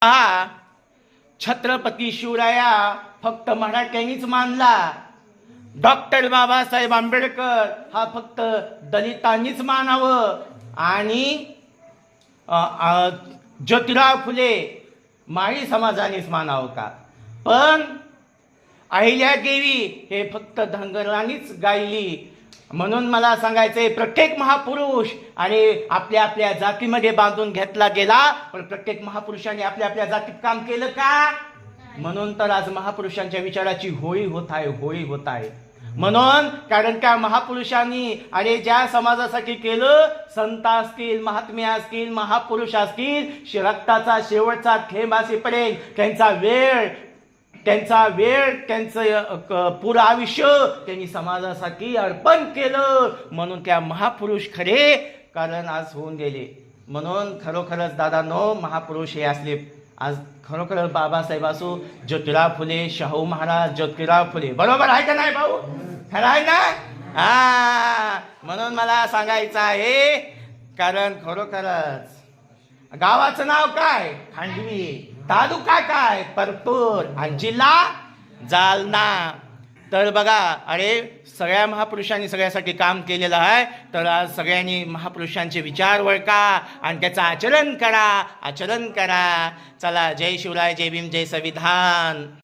हा छत्रपती शिवराया फक्त मराठ्यांनीच मानला. डॉक्टर बाबासाहेब आंबेडकर हा फक्त दलितांनीच मानावं आणि ज्योतिराव फुले माळी समाजानेच मानावं का? पण अहिल्यादेवी हे फक्त धनगरांनीच गायली. म्हणून मला सांगायचंय, प्रत्येक महापुरुष आणि आपल्या आपल्या जातीमध्ये बांधून घेतला गेला, पण प्रत्येक महापुरुषाने आपल्या आपल्या जातीत काम केलं का? म्हणून तर आज महापुरुषांच्या विचाराची होळी होत आहे. म्हणून कारण त्या महापुरुषांनी आणि ज्या समाजासाठी केलं, संत असतील, महात्मे असतील, महापुरुष असतील, रक्ताचा शेवटचा थेंब असेपर्यंत त्यांचा वेळ त्यांचं पुरं आयुष्य त्यांनी समाजासाठी अर्पण केलं. म्हणून त्या महापुरुष खरे कारण आज होऊन गेले. म्हणून खरोखरच दादांनो, महापुरुष हे असले. आज खरोखर बाबासाहेब असो, ज्योतिराव फुले, शाहू महाराज, ज्योतिराव फुले, बरोबर आहे का नाही भाऊ? खरं आहे ना? म्हणून मला सांगायचं आहे, कारण खरोखरच गावाचं नाव काय? खांडवी. तालुका काय? परतूर. आणि जिल्हा जालना. तर बघा, अरे सगळ्या महापुरुषांनी सगळ्यासाठी काम केलेलं आहे. तर आज सगळ्यांनी महापुरुषांचे विचार वळका आणि त्याचं आचरण करा. चला, जय शिवराय, जय भीम, जय संविधान.